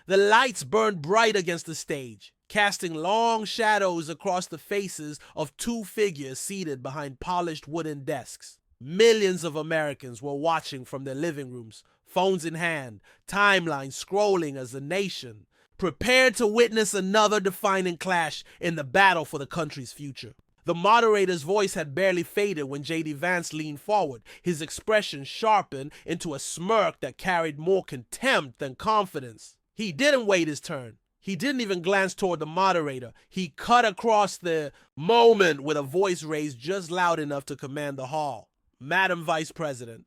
The lights burned bright against the stage, casting long shadows across the faces of two figures seated behind polished wooden desks. Millions of Americans were watching from their living rooms, phones in hand, timelines scrolling as the nation prepared to witness another defining clash in the battle for the country's future. The moderator's voice had barely faded when JD Vance leaned forward, his expression sharpened into a smirk that carried more contempt than confidence. He didn't wait his turn. He didn't even glance toward the moderator. He cut across the moment with a voice raised just loud enough to command the hall. "Madam Vice President,"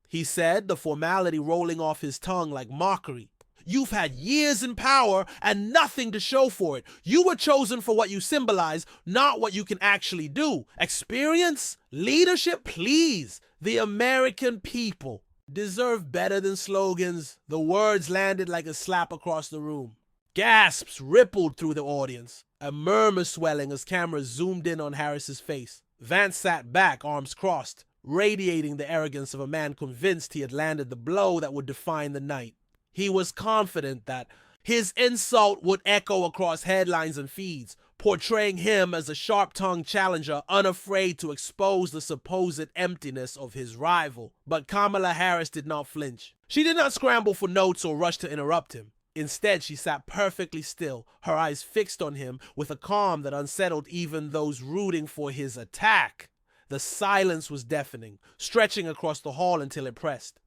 he said, the formality rolling off his tongue like mockery. "You've had years in power and nothing to show for it. You were chosen for what you symbolize, not what you can actually do. Experience? Leadership? Please. The American people deserve better than slogans." The words landed like a slap across the room. Gasps rippled through the audience, a murmur swelling as cameras zoomed in on Harris's face. Vance sat back, arms crossed, radiating the arrogance of a man convinced he had landed the blow that would define the night. He was confident that his insult would echo across headlines and feeds, portraying him as a sharp-tongued challenger unafraid to expose the supposed emptiness of his rival. But Kamala Harris did not flinch. She did not scramble for notes or rush to interrupt him. Instead, she sat perfectly still, her eyes fixed on him with a calm that unsettled even those rooting for his attack. The silence was deafening, stretching across the hall until it pressed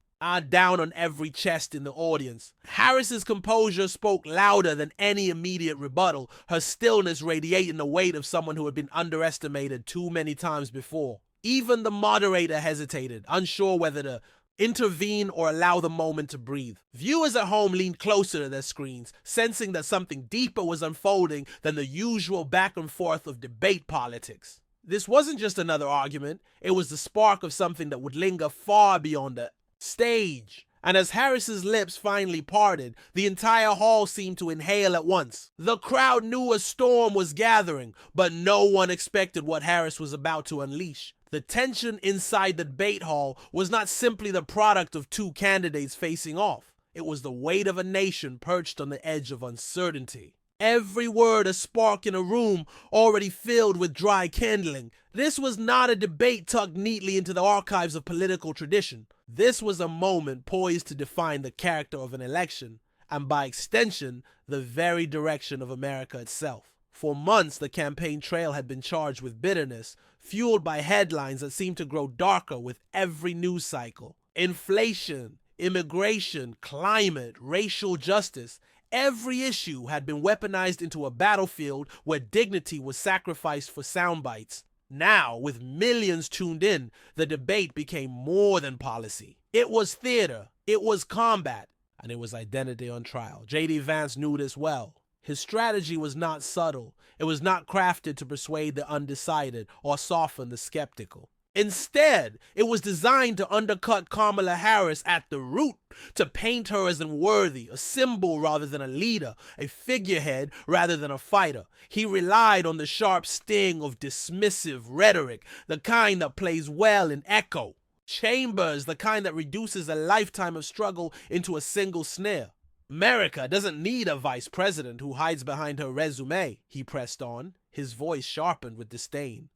down on every chest in the audience. Harris's composure spoke louder than any immediate rebuttal, her stillness radiating the weight of someone who had been underestimated too many times before. Even the moderator hesitated, unsure whether to intervene or allow the moment to breathe. Viewers at home leaned closer to their screens, sensing that something deeper was unfolding than the usual back and forth of debate politics. This wasn't just another argument, it was the spark of something that would linger far beyond the stage. And as Harris's lips finally parted, the entire hall seemed to inhale at once. The crowd knew a storm was gathering, but no one expected what Harris was about to unleash. The tension inside the debate hall was not simply the product of two candidates facing off. It was the weight of a nation perched on the edge of uncertainty. Every word a spark in a room already filled with dry kindling. This was not a debate tucked neatly into the archives of political tradition. This was a moment poised to define the character of an election, and by extension, the very direction of America itself. For months, the campaign trail had been charged with bitterness, fueled by headlines that seemed to grow darker with every news cycle. Inflation, immigration, climate, racial justice. Every issue had been weaponized into a battlefield where dignity was sacrificed for sound bites. Now, with millions tuned in, the debate became more than policy. It was theater, it was combat, and it was identity on trial. JD Vance knew this well. His strategy was not subtle. It was not crafted to persuade the undecided or soften the skeptical. Instead, it was designed to undercut Kamala Harris at the root, to paint her as unworthy, a symbol rather than a leader, a figurehead rather than a fighter. He relied on the sharp sting of dismissive rhetoric, the kind that plays well in echo chambers, the kind that reduces a lifetime of struggle into a single snare. America doesn't need a vice president who hides behind her resume, he pressed on, his voice sharpened with disdain.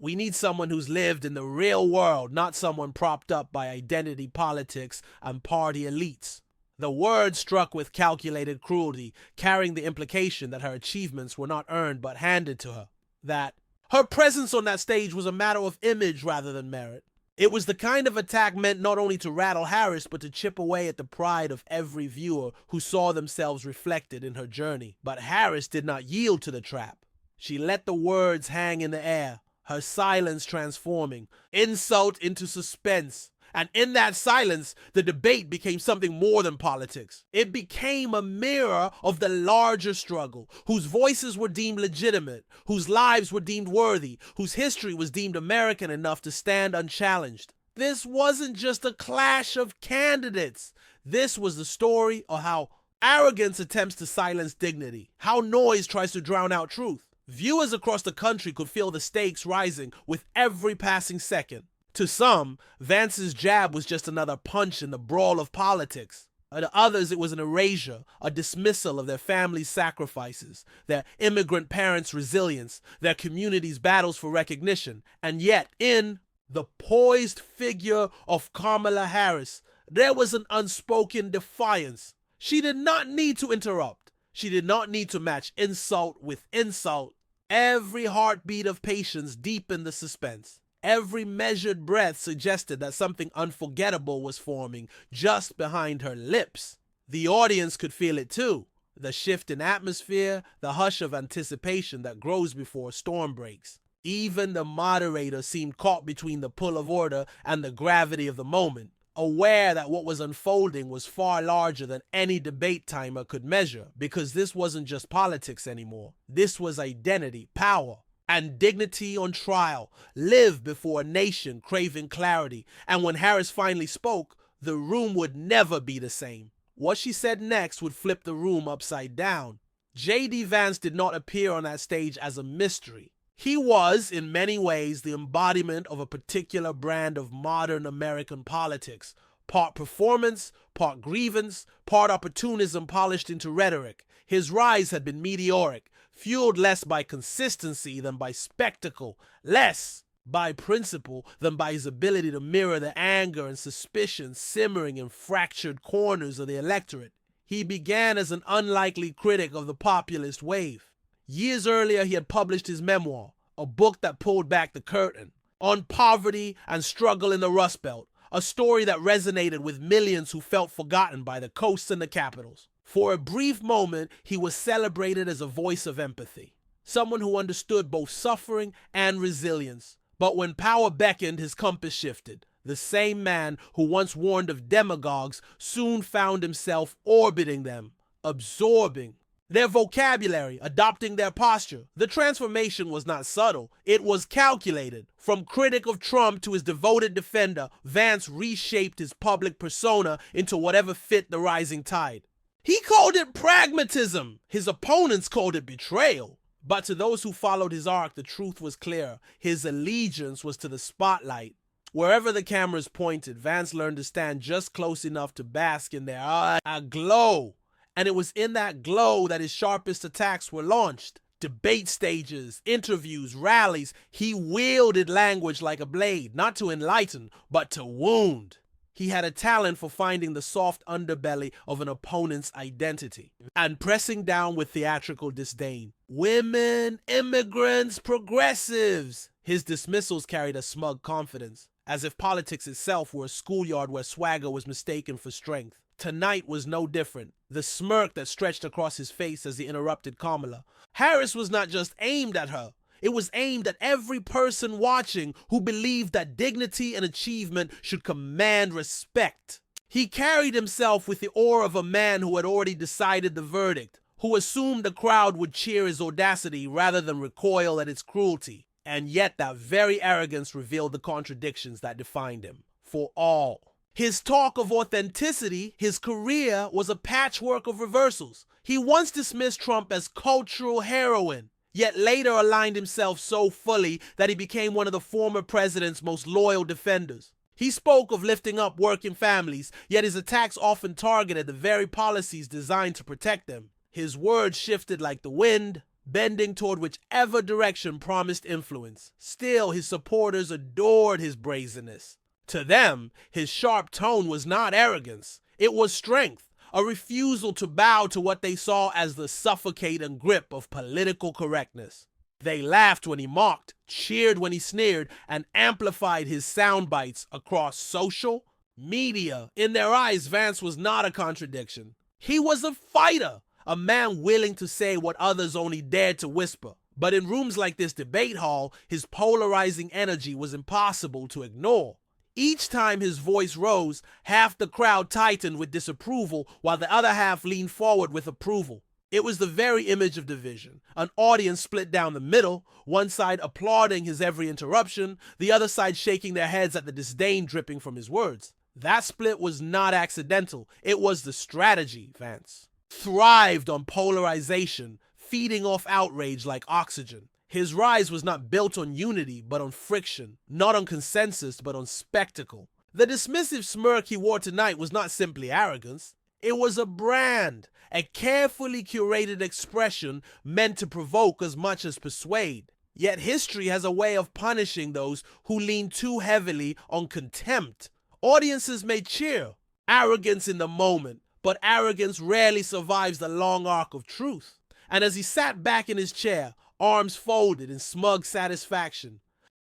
We need someone who's lived in the real world, not someone propped up by identity politics and party elites. The words struck with calculated cruelty, carrying the implication that her achievements were not earned but handed to her. That her presence on that stage was a matter of image rather than merit. It was the kind of attack meant not only to rattle Harris, but to chip away at the pride of every viewer who saw themselves reflected in her journey. But Harris did not yield to the trap. She let the words hang in the air, her silence transforming insult into suspense. And in that silence, the debate became something more than politics. It became a mirror of the larger struggle, whose voices were deemed legitimate, whose lives were deemed worthy, whose history was deemed American enough to stand unchallenged. This wasn't just a clash of candidates. This was the story of how arrogance attempts to silence dignity, how noise tries to drown out truth. Viewers across the country could feel the stakes rising with every passing second. To some, Vance's jab was just another punch in the brawl of politics. To others, it was an erasure, a dismissal of their families' sacrifices, their immigrant parents' resilience, their communities' battles for recognition. And yet, in the poised figure of Kamala Harris, there was an unspoken defiance. She did not need to interrupt. She did not need to match insult with insult. Every heartbeat of patience deepened the suspense. Every measured breath suggested that something unforgettable was forming just behind her lips. The audience could feel it too. The shift in atmosphere, the hush of anticipation that grows before a storm breaks. Even the moderator seemed caught between the pull of order and the gravity of the moment, aware that what was unfolding was far larger than any debate timer could measure, because this wasn't just politics anymore. This was identity, power, and dignity on trial, live before a nation craving clarity. And when Harris finally spoke, the room would never be the same. What she said next would flip the room upside down. JD Vance did not appear on that stage as a mystery. He was, in many ways, the embodiment of a particular brand of modern American politics. Part performance, part grievance, part opportunism polished into rhetoric. His rise had been meteoric, fueled less by consistency than by spectacle, less by principle than by his ability to mirror the anger and suspicion simmering in fractured corners of the electorate. He began as an unlikely critic of the populist wave. Years earlier, he had published his memoir, a book that pulled back the curtain, on poverty and struggle in the Rust Belt, a story that resonated with millions who felt forgotten by the coasts and the capitals. For a brief moment, he was celebrated as a voice of empathy, someone who understood both suffering and resilience. But when power beckoned, his compass shifted. The same man who once warned of demagogues soon found himself orbiting them, absorbing their vocabulary, adopting their posture. The transformation was not subtle, it was calculated. From critic of Trump to his devoted defender, Vance reshaped his public persona into whatever fit the rising tide. He called it pragmatism. His opponents called it betrayal. But to those who followed his arc, the truth was clear. His allegiance was to the spotlight. Wherever the cameras pointed, Vance learned to stand just close enough to bask in their glow. And it was in that glow that his sharpest attacks were launched. Debate stages, interviews, rallies. He wielded language like a blade, not to enlighten, but to wound. He had a talent for finding the soft underbelly of an opponent's identity and pressing down with theatrical disdain. Women, immigrants, progressives. His dismissals carried a smug confidence, as if politics itself were a schoolyard where swagger was mistaken for strength. Tonight was no different. The smirk that stretched across his face as he interrupted Kamala. Harris was not just aimed at her. It was aimed at every person watching who believed that dignity and achievement should command respect. He carried himself with the aura of a man who had already decided the verdict, who assumed the crowd would cheer his audacity rather than recoil at its cruelty. And yet that very arrogance revealed the contradictions that defined him. For all. His talk of authenticity, his career, was a patchwork of reversals. He once dismissed Trump as cultural heroin, yet later aligned himself so fully that he became one of the former president's most loyal defenders. He spoke of lifting up working families, yet his attacks often targeted the very policies designed to protect them. His words shifted like the wind, bending toward whichever direction promised influence. Still, his supporters adored his brazenness. To them, his sharp tone was not arrogance. It was strength, a refusal to bow to what they saw as the suffocating grip of political correctness. They laughed when he mocked, cheered when he sneered, and amplified his sound bites across social media. In their eyes, Vance was not a contradiction. He was a fighter, a man willing to say what others only dared to whisper. But in rooms like this debate hall, his polarizing energy was impossible to ignore. Each time his voice rose, half the crowd tightened with disapproval while the other half leaned forward with approval. It was the very image of division, an audience split down the middle, one side applauding his every interruption, the other side shaking their heads at the disdain dripping from his words. That split was not accidental. It was the strategy. Vance thrived on polarization, feeding off outrage like oxygen. His rise was not built on unity, but on friction, not on consensus, but on spectacle. The dismissive smirk he wore tonight was not simply arrogance. It was a brand, a carefully curated expression meant to provoke as much as persuade. Yet history has a way of punishing those who lean too heavily on contempt. Audiences may cheer arrogance in the moment, but arrogance rarely survives the long arc of truth. And as he sat back in his chair, arms folded in smug satisfaction,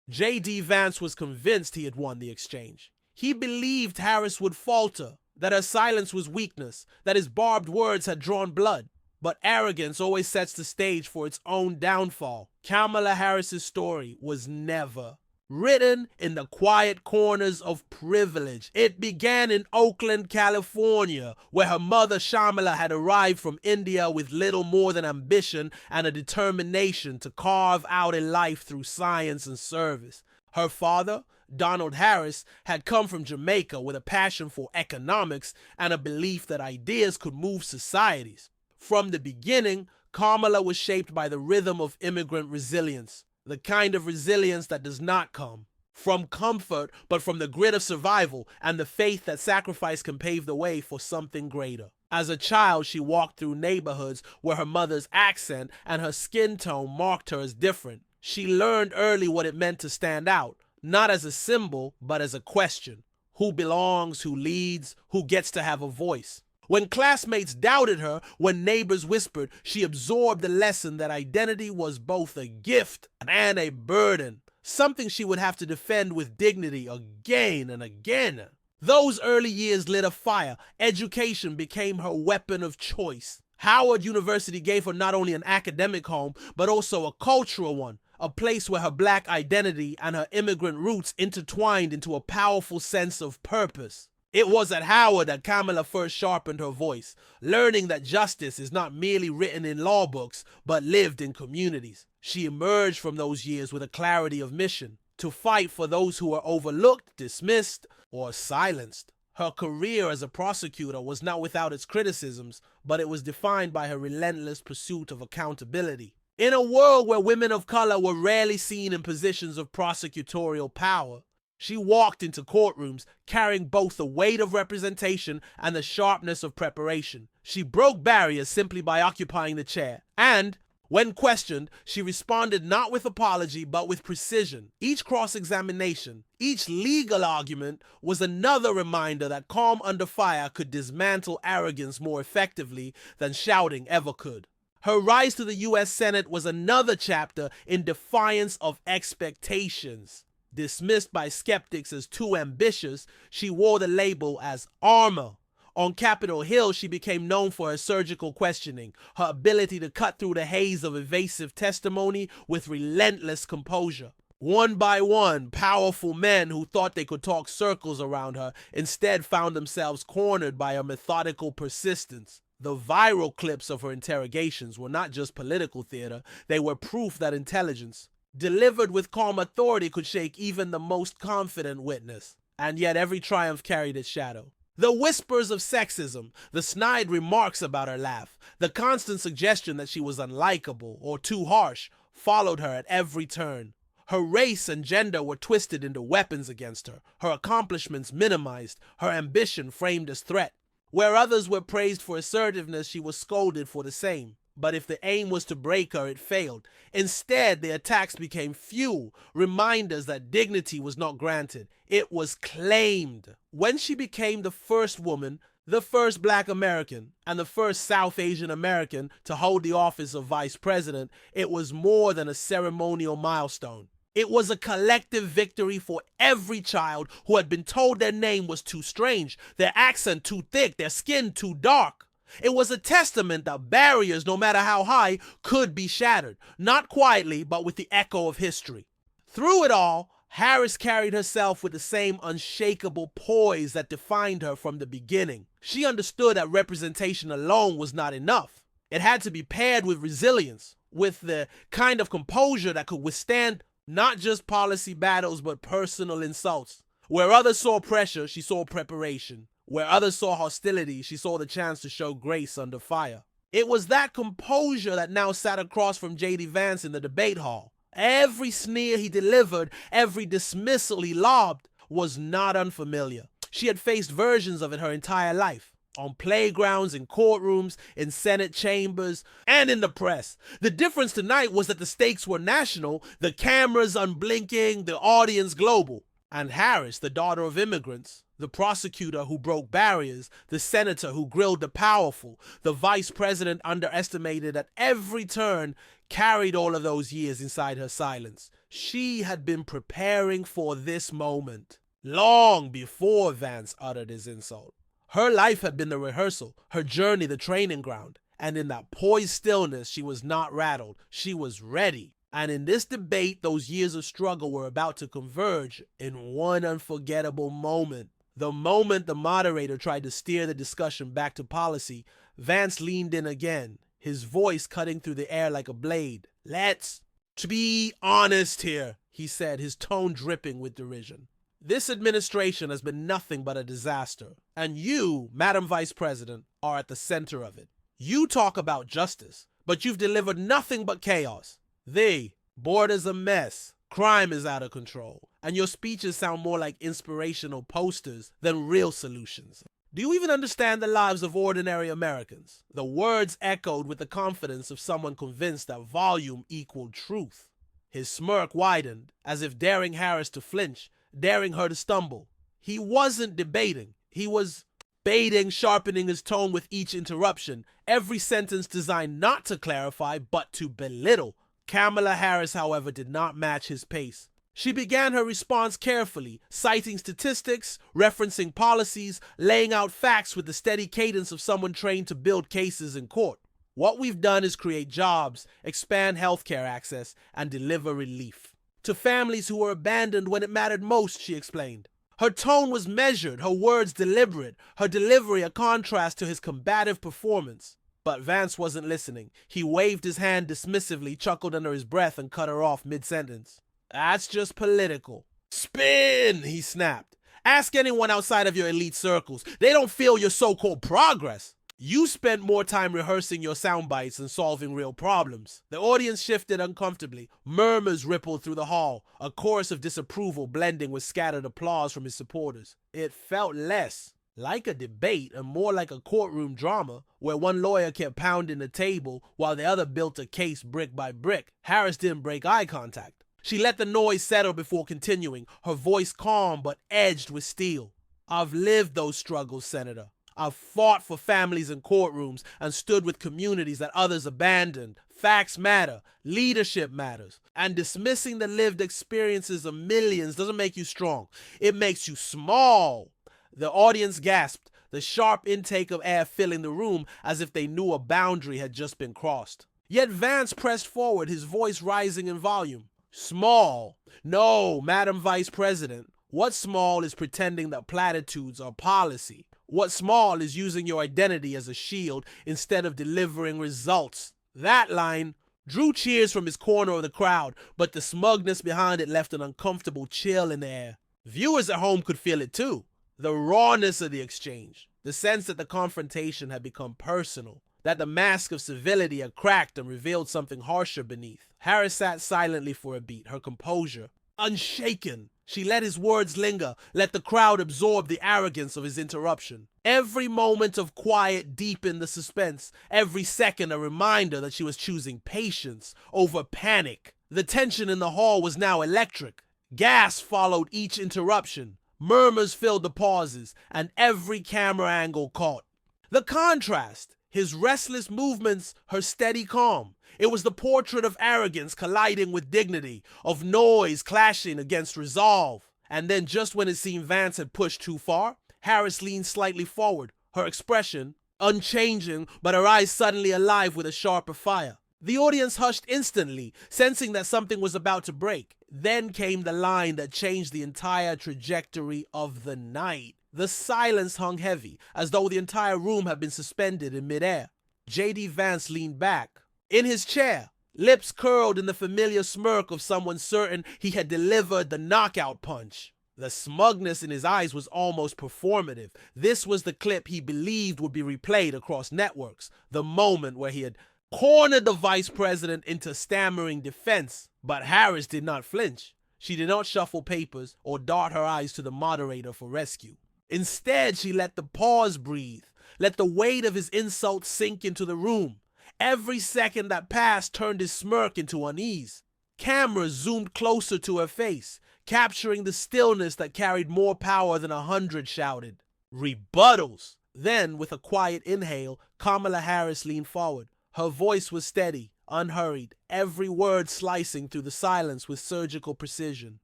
JD Vance was convinced he had won the exchange. He believed Harris would falter, that her silence was weakness, that his barbed words had drawn blood. But arrogance always sets the stage for its own downfall. Kamala Harris's story was never written in the quiet corners of privilege. It began in Oakland, California, where her mother Shamala had arrived from India with little more than ambition and a determination to carve out a life through science and service. Her father, Donald Harris, had come from Jamaica with a passion for economics and a belief that ideas could move societies. From the beginning, Kamala was shaped by the rhythm of immigrant resilience, the kind of resilience that does not come from comfort, but from the grit of survival and the faith that sacrifice can pave the way for something greater. As a child, she walked through neighborhoods where her mother's accent and her skin tone marked her as different. She learned early what it meant to stand out, not as a symbol, but as a question. Who belongs, who leads, who gets to have a voice? When classmates doubted her, when neighbors whispered, she absorbed the lesson that identity was both a gift and a burden, something she would have to defend with dignity again and again. Those early years lit a fire. Education became her weapon of choice. Howard University gave her not only an academic home, but also a cultural one, a place where her black identity and her immigrant roots intertwined into a powerful sense of purpose. It was at Howard that Kamala first sharpened her voice, learning that justice is not merely written in law books, but lived in communities. She emerged from those years with a clarity of mission, to fight for those who were overlooked, dismissed, or silenced. Her career as a prosecutor was not without its criticisms, but it was defined by her relentless pursuit of accountability. In a world where women of color were rarely seen in positions of prosecutorial power, she walked into courtrooms carrying both the weight of representation and the sharpness of preparation. She broke barriers simply by occupying the chair. And, when questioned, she responded not with apology but with precision. Each cross-examination, each legal argument was another reminder that calm under fire could dismantle arrogance more effectively than shouting ever could. Her rise to the U.S. Senate was another chapter in defiance of expectations. Dismissed by skeptics as too ambitious, she wore the label as armor. On Capitol Hill, she became known for her surgical questioning, her ability to cut through the haze of evasive testimony with relentless composure. One by one, powerful men who thought they could talk circles around her instead found themselves cornered by her methodical persistence. The viral clips of her interrogations were not just political theater, they were proof that intelligence, delivered with calm authority, could shake even the most confident witness. And yet every triumph carried its shadow. The whispers of sexism, the snide remarks about her laugh, the constant suggestion that she was unlikable or too harsh followed her at every turn. Her race and gender were twisted into weapons against her, her accomplishments minimized, her ambition framed as threat. Where others were praised for assertiveness, she was scolded for the same. But if the aim was to break her, it failed. Instead, the attacks became fuel, reminders that dignity was not granted. It was claimed. When she became the first woman, the first Black American, and the first South Asian American to hold the office of vice president, it was more than a ceremonial milestone. It was a collective victory for every child who had been told their name was too strange, their accent too thick, their skin too dark. It was a testament that barriers, no matter how high, could be shattered, not quietly, but with the echo of history. Through it all, Harris carried herself with the same unshakable poise that defined her from the beginning. She understood that representation alone was not enough. It had to be paired with resilience, with the kind of composure that could withstand not just policy battles, but personal insults. Where others saw pressure, she saw preparation. Where others saw hostility, she saw the chance to show grace under fire. It was that composure that now sat across from JD Vance in the debate hall. Every sneer he delivered, every dismissal he lobbed was not unfamiliar. She had faced versions of it her entire life. On playgrounds, in courtrooms, in Senate chambers, and in the press. The difference tonight was that the stakes were national, the cameras unblinking, the audience global. And Harris, the daughter of immigrants, the prosecutor who broke barriers, the senator who grilled the powerful, the vice president underestimated at every turn, carried all of those years inside her silence. She had been preparing for this moment long before Vance uttered his insult. Her life had been the rehearsal, her journey the training ground. And in that poised stillness, she was not rattled. She was ready. And in this debate, those years of struggle were about to converge in one unforgettable moment. The moment the moderator tried to steer the discussion back to policy, Vance leaned in again, his voice cutting through the air like a blade. "Let's be honest here," he said, his tone dripping with derision. "This administration has been nothing but a disaster, and you, Madam Vice President, are at the center of it. You talk about justice, but you've delivered nothing but chaos. The border's a mess, crime is out of control, and your speeches sound more like inspirational posters than real solutions. Do you even understand the lives of ordinary Americans?" The words echoed with the confidence of someone convinced that volume equaled truth. His smirk widened, as if daring Harris to flinch, daring her to stumble. He wasn't debating. He was baiting, sharpening his tone with each interruption, every sentence designed not to clarify, but to belittle. Kamala Harris, however, did not match his pace. She began her response carefully, citing statistics, referencing policies, laying out facts with the steady cadence of someone trained to build cases in court. "What we've done is create jobs, expand healthcare access, and deliver relief to families who were abandoned when it mattered most," she explained. Her tone was measured, her words deliberate, her delivery a contrast to his combative performance. But Vance wasn't listening. He waved his hand dismissively, chuckled under his breath, and cut her off mid-sentence. "That's just political." "Spin," he snapped. "Ask anyone outside of your elite circles. They don't feel your so-called progress. You spent more time rehearsing your sound bites than solving real problems." The audience shifted uncomfortably. Murmurs rippled through the hall, a chorus of disapproval blending with scattered applause from his supporters. It felt less like a debate and more like a courtroom drama where one lawyer kept pounding the table while the other built a case brick by brick. Harris didn't break eye contact. She let the noise settle before continuing, her voice calm but edged with steel. "I've lived those struggles, Senator. I've fought for families in courtrooms and stood with communities that others abandoned. Facts matter. Leadership matters. And dismissing the lived experiences of millions doesn't make you strong. It makes you small." The audience gasped, the sharp intake of air filling the room as if they knew a boundary had just been crossed. Yet Vance pressed forward, his voice rising in volume. "Small? No, Madam Vice President. What's small is pretending that platitudes are policy. What's small is using your identity as a shield instead of delivering results." That line drew cheers from his corner of the crowd, but the smugness behind it left an uncomfortable chill in the air. Viewers at home could feel it too. The rawness of the exchange, the sense that the confrontation had become personal, that the mask of civility had cracked and revealed something harsher beneath. Harris sat silently for a beat, her composure unshaken. She let his words linger, let the crowd absorb the arrogance of his interruption. Every moment of quiet deepened the suspense, every second a reminder that she was choosing patience over panic. The tension in the hall was now electric. Gasps followed each interruption. Murmurs filled the pauses, and every camera angle caught the contrast, his restless movements, her steady calm. It was the portrait of arrogance colliding with dignity, of noise clashing against resolve. And then just when it seemed Vance had pushed too far, Harris leaned slightly forward, her expression unchanging, but her eyes suddenly alive with a sharper fire. The audience hushed instantly, sensing that something was about to break. Then came the line that changed the entire trajectory of the night. The silence hung heavy, as though the entire room had been suspended in midair. JD Vance leaned back, in his chair, lips curled in the familiar smirk of someone certain he had delivered the knockout punch. The smugness in his eyes was almost performative. This was the clip he believed would be replayed across networks, the moment where he had cornered the vice president into stammering defense. But Harris did not flinch. She did not shuffle papers or dart her eyes to the moderator for rescue. Instead, she let the pause breathe, let the weight of his insult sink into the room. Every second that passed turned his smirk into unease. Cameras zoomed closer to her face, capturing the stillness that carried more power than 100 shouted. Rebuttals! Then, with a quiet inhale, Kamala Harris leaned forward. Her voice was steady, unhurried, every word slicing through the silence with surgical precision.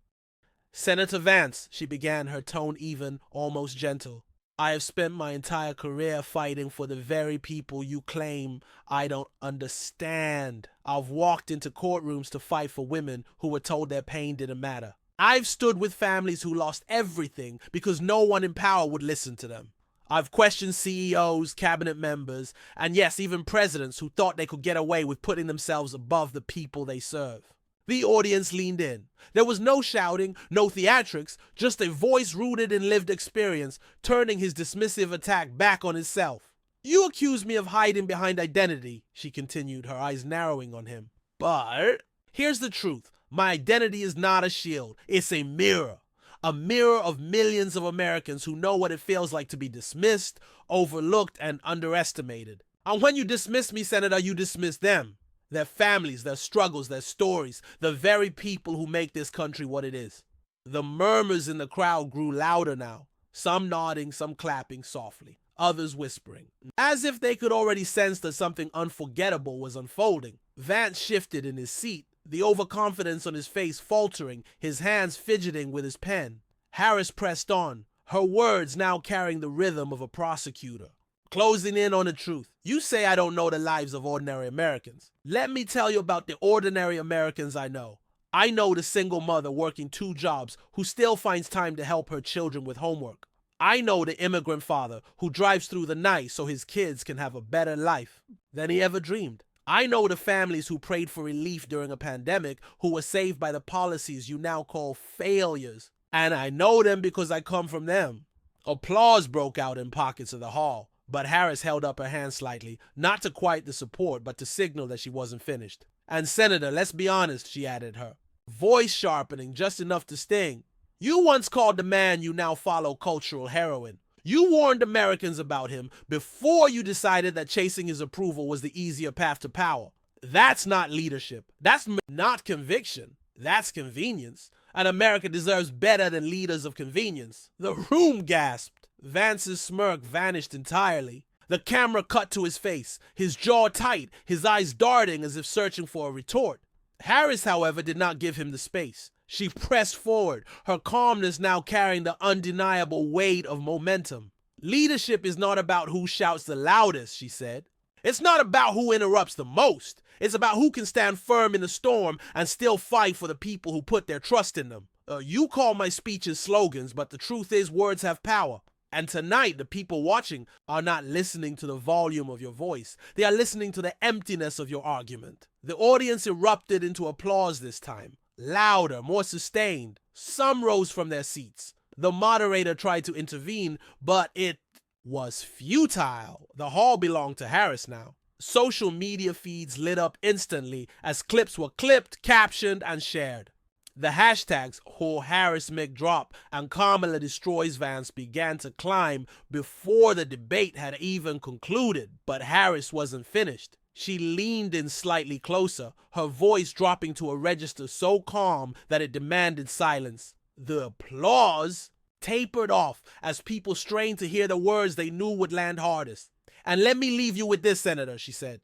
Senator Vance, she began, her tone even, almost gentle. I have spent my entire career fighting for the very people you claim I don't understand. I've walked into courtrooms to fight for women who were told their pain didn't matter. I've stood with families who lost everything because no one in power would listen to them. I've questioned CEOs, cabinet members, and yes, even presidents who thought they could get away with putting themselves above the people they serve. The audience leaned in. There was no shouting, no theatrics, just a voice rooted in lived experience, turning his dismissive attack back on himself. You accuse me of hiding behind identity, she continued, her eyes narrowing on him. But here's the truth. My identity is not a shield. It's a mirror. A mirror of millions of Americans who know what it feels like to be dismissed, overlooked, and underestimated. And when you dismiss me, Senator, you dismiss them. Their families, their struggles, their stories, the very people who make this country what it is. The murmurs in the crowd grew louder now, some nodding, some clapping softly, others whispering. As if they could already sense that something unforgettable was unfolding. Vance shifted in his seat, the overconfidence on his face faltering, his hands fidgeting with his pen. Harris pressed on, her words now carrying the rhythm of a prosecutor. Closing in on the truth. You say I don't know the lives of ordinary Americans. Let me tell you about the ordinary Americans I know. I know the single mother working 2 jobs who still finds time to help her children with homework. I know the immigrant father who drives through the night so his kids can have a better life than he ever dreamed. I know the families who prayed for relief during a pandemic who were saved by the policies you now call failures. And I know them because I come from them. Applause broke out in pockets of the hall. But Harris held up her hand slightly, not to quiet the support, but to signal that she wasn't finished. And Senator, let's be honest, she added, her voice sharpening just enough to sting. You once called the man you now follow cultural heroin. You warned Americans about him before you decided that chasing his approval was the easier path to power. That's not leadership. That's not conviction. That's convenience. And America deserves better than leaders of convenience. The room gasped. Vance's smirk vanished entirely. The camera cut to his face, his jaw tight, his eyes darting as if searching for a retort. Harris, however, did not give him the space. She pressed forward, her calmness now carrying the undeniable weight of momentum. Leadership is not about who shouts the loudest, she said. It's not about who interrupts the most. It's about who can stand firm in the storm and still fight for the people who put their trust in them. You call my speeches slogans, but the truth is words have power. And tonight, the people watching are not listening to the volume of your voice. They are listening to the emptiness of your argument. The audience erupted into applause this time. Louder, more sustained. Some rose from their seats. The moderator tried to intervene, but it was futile. The hall belonged to Harris now. Social media feeds lit up instantly as clips were clipped, captioned, and shared. The hashtags #HarrisMcDrop and Kamala Destroys Vance began to climb before the debate had even concluded, but Harris wasn't finished. She leaned in slightly closer, her voice dropping to a register so calm that it demanded silence. The applause tapered off as people strained to hear the words they knew would land hardest. And let me leave you with this, Senator, she said.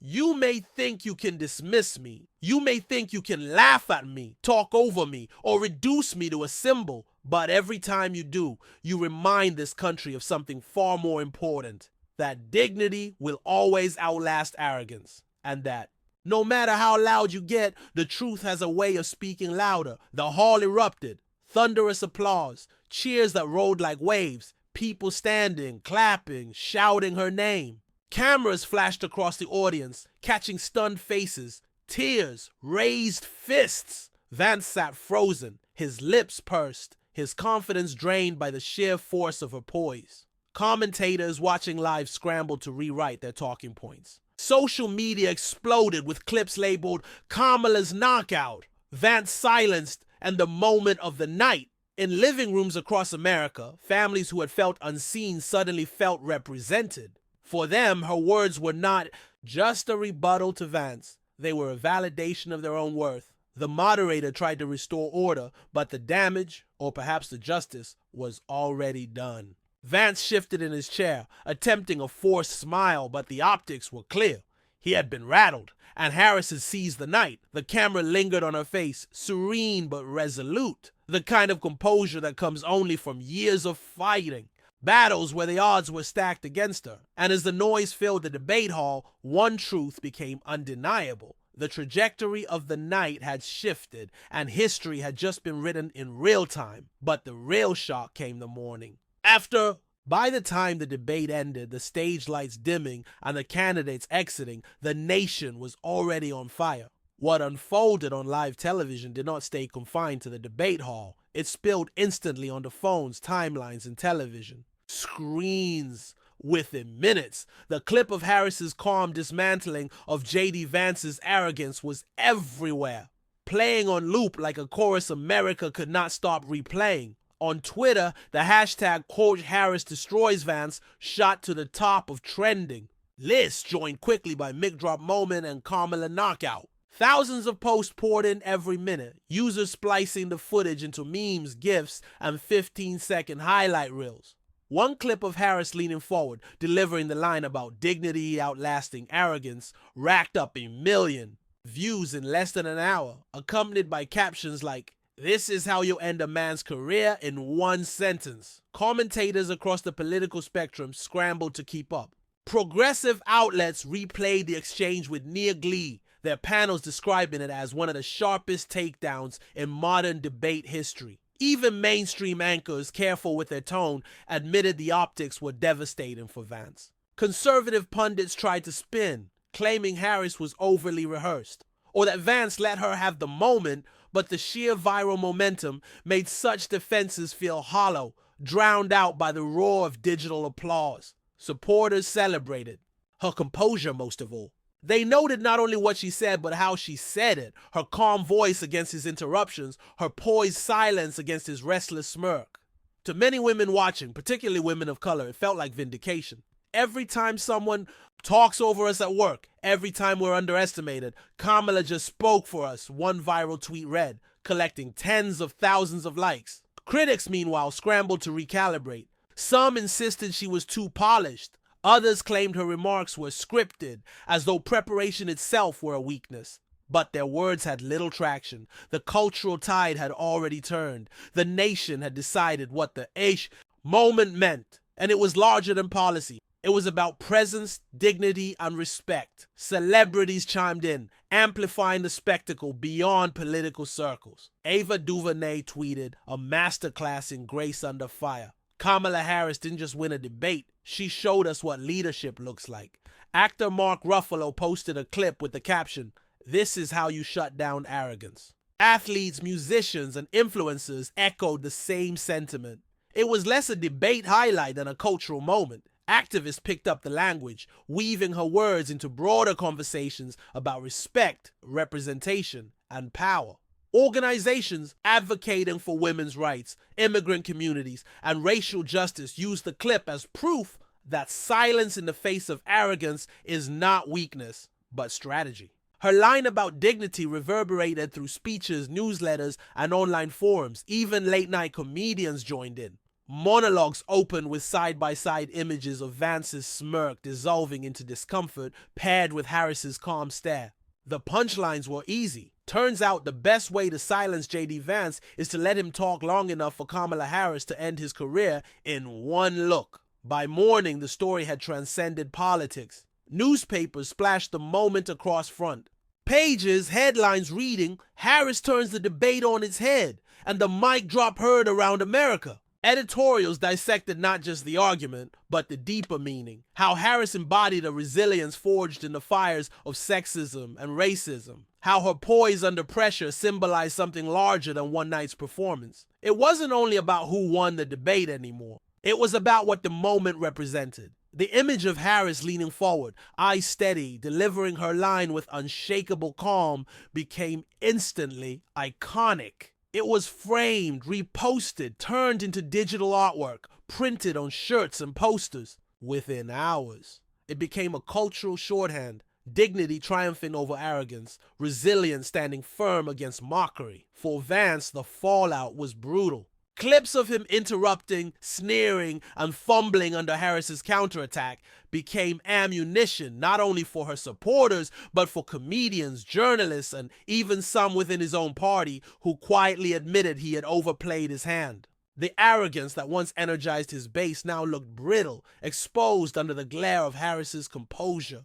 You may think you can dismiss me. You may think you can laugh at me, talk over me, or reduce me to a symbol. But every time you do, you remind this country of something far more important. That dignity will always outlast arrogance. And that no matter how loud you get, the truth has a way of speaking louder. The hall erupted. Thunderous applause. Cheers that rolled like waves. People standing, clapping, shouting her name. Cameras flashed across the audience, catching stunned faces, tears, raised fists. Vance sat frozen, his lips pursed, his confidence drained by the sheer force of her poise. Commentators watching live scrambled to rewrite their talking points. Social media exploded with clips labeled Kamala's knockout, Vance silenced, and the moment of the night. In living rooms across America, families who had felt unseen suddenly felt represented. For them, her words were not just a rebuttal to Vance. They were a validation of their own worth. The moderator tried to restore order, but the damage, or perhaps the justice, was already done. Vance shifted in his chair, attempting a forced smile, but the optics were clear. He had been rattled, and Harris had seized the night. The camera lingered on her face, serene but resolute, the kind of composure that comes only from years of fighting, battles where the odds were stacked against her. And as the noise filled the debate hall, one truth became undeniable. The trajectory of the night had shifted, and history had just been written in real time. But the real shock came the morning after. By the time the debate ended, the stage lights dimming and the candidates exiting, the nation was already on fire. What unfolded on live television did not stay confined to the debate hall. It spilled instantly onto phones, timelines, and television screens. Within minutes, the clip of Harris's calm dismantling of JD Vance's arrogance was everywhere, playing on loop like a chorus America could not stop replaying. On Twitter, the hashtag #HarrisDestroysVance shot to the top of trending lists, joined quickly by Mic Drop Moment and Kamala Knockout. Thousands of posts poured in every minute, users splicing the footage into memes, GIFs, and 15-second highlight reels. One clip of Harris leaning forward, delivering the line about dignity outlasting arrogance, racked up 1 million views in less than an hour, accompanied by captions like, "This is how you end a man's career in one sentence." Commentators across the political spectrum scrambled to keep up. Progressive outlets replayed the exchange with near glee, their panels describing it as one of the sharpest takedowns in modern debate history. Even mainstream anchors, careful with their tone, admitted the optics were devastating for Vance. Conservative pundits tried to spin, claiming Harris was overly rehearsed, or that Vance let her have the moment, but the sheer viral momentum made such defenses feel hollow, drowned out by the roar of digital applause. Supporters celebrated her composure most of all. They noted not only what she said, but how she said it. Her calm voice against his interruptions, her poised silence against his restless smirk. To many women watching, particularly women of color, it felt like vindication. Every time someone talks over us at work, every time we're underestimated, Kamala just spoke for us, one viral tweet read, collecting tens of thousands of likes. Critics, meanwhile, scrambled to recalibrate. Some insisted she was too polished. Others claimed her remarks were scripted, as though preparation itself were a weakness. But their words had little traction. The cultural tide had already turned. The nation had decided what the ish moment meant, and it was larger than policy. It was about presence, dignity, and respect. Celebrities chimed in, amplifying the spectacle beyond political circles. Ava DuVernay tweeted, "A masterclass in grace under fire." Kamala Harris didn't just win a debate, she showed us what leadership looks like. Actor Mark Ruffalo posted a clip with the caption, "This is how you shut down arrogance." Athletes, musicians, and influencers echoed the same sentiment. It was less a debate highlight than a cultural moment. Activists picked up the language, weaving her words into broader conversations about respect, representation, and power. Organizations advocating for women's rights, immigrant communities, and racial justice used the clip as proof that silence in the face of arrogance is not weakness, but strategy. Her line about dignity reverberated through speeches, newsletters, and online forums. Even late-night comedians joined in. Monologues opened with side-by-side images of Vance's smirk dissolving into discomfort, paired with Harris's calm stare. The punchlines were easy. Turns out the best way to silence JD Vance is to let him talk long enough for Kamala Harris to end his career in one look. By morning, the story had transcended politics. Newspapers splashed the moment across front pages, headlines reading, "Harris turns the debate on its head," and the mic drop heard around America. Editorials dissected not just the argument, but the deeper meaning. How Harris embodied a resilience forged in the fires of sexism and racism. How her poise under pressure symbolized something larger than one night's performance. It wasn't only about who won the debate anymore. It was about what the moment represented. The image of Harris leaning forward, eyes steady, delivering her line with unshakable calm, became instantly iconic. It was framed, reposted, turned into digital artwork, printed on shirts and posters. Within hours, it became a cultural shorthand, dignity triumphing over arrogance, resilience standing firm against mockery. For Vance, the fallout was brutal. Clips of him interrupting, sneering, and fumbling under Harris's counterattack became ammunition not only for her supporters, but for comedians, journalists, and even some within his own party who quietly admitted he had overplayed his hand. The arrogance that once energized his base now looked brittle, exposed under the glare of Harris's composure.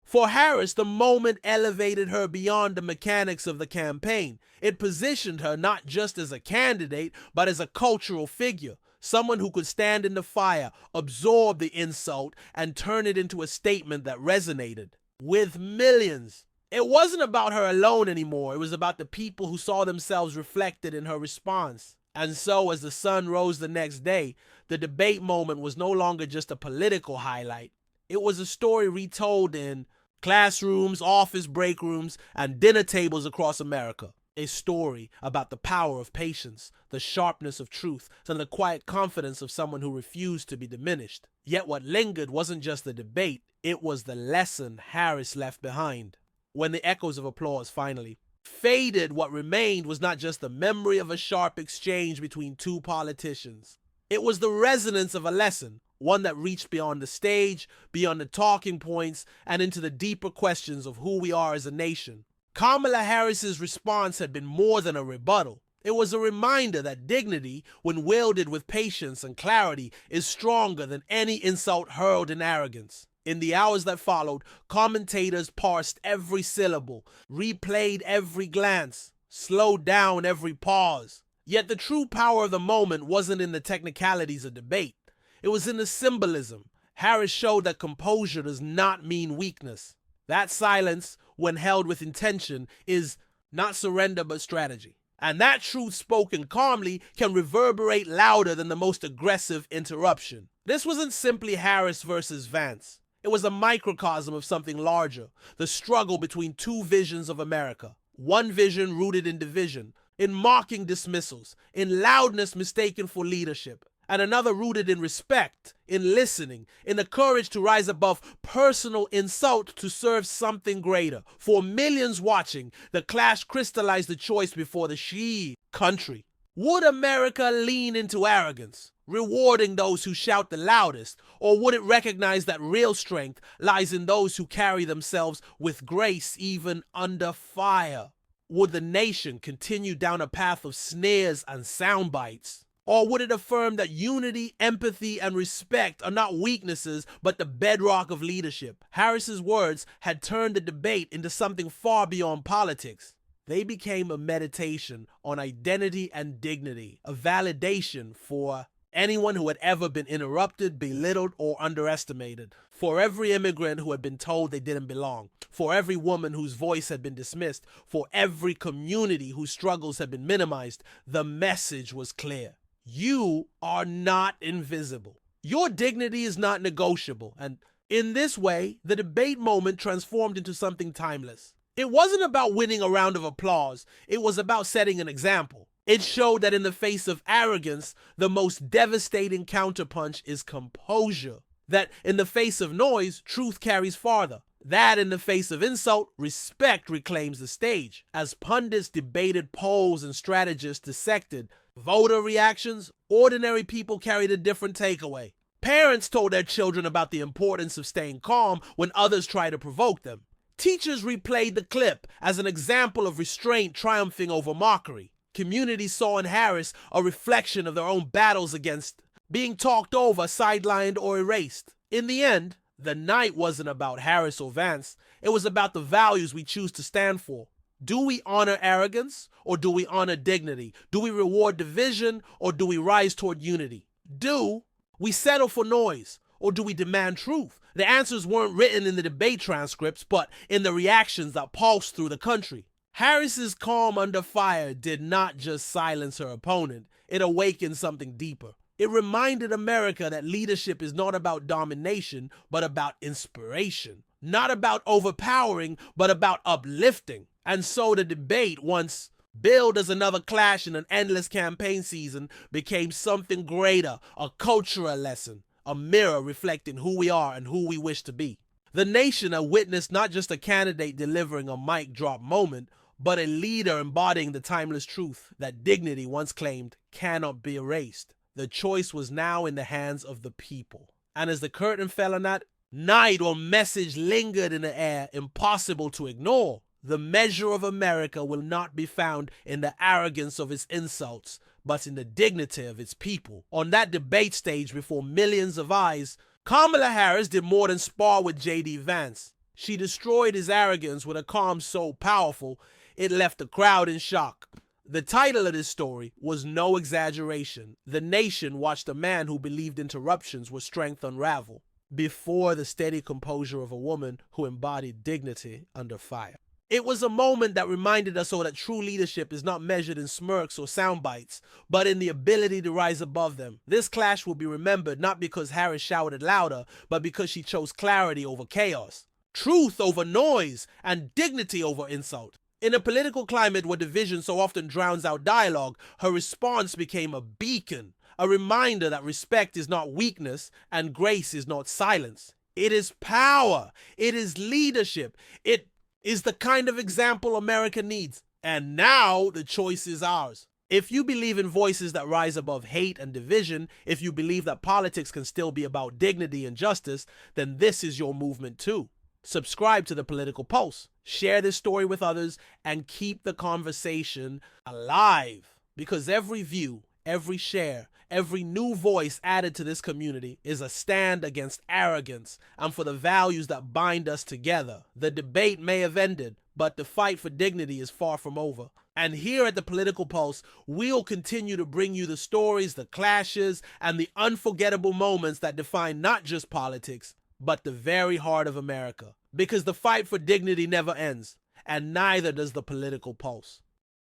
For Harris, the moment elevated her beyond the mechanics of the campaign. It positioned her not just as a candidate, but as a cultural figure, someone who could stand in the fire, absorb the insult, and turn it into a statement that resonated with millions. It wasn't about her alone anymore. It was about the people who saw themselves reflected in her response. And so, as the sun rose the next day, the debate moment was no longer just a political highlight. It was a story retold in classrooms, office break rooms, and dinner tables across America. A story about the power of patience, the sharpness of truth, and the quiet confidence of someone who refused to be diminished. Yet what lingered wasn't just the debate, it was the lesson Harris left behind. When the echoes of applause finally faded, what remained was not just the memory of a sharp exchange between two politicians. It was the resonance of a lesson, one that reached beyond the stage, beyond the talking points, and into the deeper questions of who we are as a nation. Kamala Harris's response had been more than a rebuttal. It was a reminder that dignity, when wielded with patience and clarity, is stronger than any insult hurled in arrogance. In the hours that followed, commentators parsed every syllable, replayed every glance, slowed down every pause. Yet the true power of the moment wasn't in the technicalities of debate. It was in the symbolism. Harris showed that composure does not mean weakness. That silence, when held with intention, is not surrender but strategy. And that truth spoken calmly can reverberate louder than the most aggressive interruption. This wasn't simply Harris versus Vance. It was a microcosm of something larger, the struggle between two visions of America. One vision rooted in division, in mocking dismissals, in loudness mistaken for leadership, and another rooted in respect, in listening, in the courage to rise above personal insult to serve something greater. For millions watching, the clash crystallized the choice before the country. Would America lean into arrogance, rewarding those who shout the loudest, or would it recognize that real strength lies in those who carry themselves with grace even under fire? Would the nation continue down a path of sneers and sound bites? Or would it affirm that unity, empathy, and respect are not weaknesses, but the bedrock of leadership? Harris's words had turned the debate into something far beyond politics. They became a meditation on identity and dignity, a validation for anyone who had ever been interrupted, belittled, or underestimated. For every immigrant who had been told they didn't belong. For every woman whose voice had been dismissed. For every community whose struggles had been minimized. The message was clear. You are not invisible. Your dignity is not negotiable. And in this way, the debate moment transformed into something timeless. It wasn't about winning a round of applause. It was about setting an example. It showed that in the face of arrogance, the most devastating counterpunch is composure. That in the face of noise, truth carries farther. That in the face of insult, respect reclaims the stage. As pundits debated polls and strategists dissected voter reactions, ordinary people carried a different takeaway. Parents told their children about the importance of staying calm when others tried to provoke them. Teachers replayed the clip as an example of restraint triumphing over mockery. Communities saw in Harris a reflection of their own battles against being talked over, sidelined, or erased. In the end, the night wasn't about Harris or Vance. It was about the values we choose to stand for. Do we honor arrogance or do we honor dignity? Do we reward division or do we rise toward unity? Do we settle for noise or do we demand truth? The answers weren't written in the debate transcripts, but in the reactions that pulsed through the country. Harris's calm under fire did not just silence her opponent, it awakened something deeper. It reminded America that leadership is not about domination, but about inspiration. Not about overpowering, but about uplifting. And so the debate, once billed as another clash in an endless campaign season, became something greater, a cultural lesson, a mirror reflecting who we are and who we wish to be. The nation had witnessed not just a candidate delivering a mic drop moment, but a leader embodying the timeless truth that dignity once claimed cannot be erased. The choice was now in the hands of the people. And as the curtain fell on that night, or message lingered in the air, impossible to ignore, the measure of America will not be found in the arrogance of its insults, but in the dignity of its people. On that debate stage before millions of eyes, Kamala Harris did more than spar with JD Vance. She destroyed his arrogance with a calm so powerful, it left the crowd in shock. The title of this story was no exaggeration. The nation watched a man who believed interruptions were strength unravel before the steady composure of a woman who embodied dignity under fire. It was a moment that reminded us all that true leadership is not measured in smirks or sound bites, but in the ability to rise above them. This clash will be remembered not because Harris shouted louder, but because she chose clarity over chaos, truth over noise, and dignity over insult. In a political climate where division so often drowns out dialogue, her response became a beacon, a reminder that respect is not weakness and grace is not silence. It is power. It is leadership. It is the kind of example America needs. And now the choice is ours. If you believe in voices that rise above hate and division, if you believe that politics can still be about dignity and justice, then this is your movement too. Subscribe to The Political Pulse, share this story with others, and keep the conversation alive. Because every view, every share, every new voice added to this community is a stand against arrogance and for the values that bind us together. The debate may have ended, but the fight for dignity is far from over. And here at The Political Pulse, we'll continue to bring you the stories, the clashes, and the unforgettable moments that define not just politics, but the very heart of America. Because the fight for dignity never ends, and neither does The Political Pulse.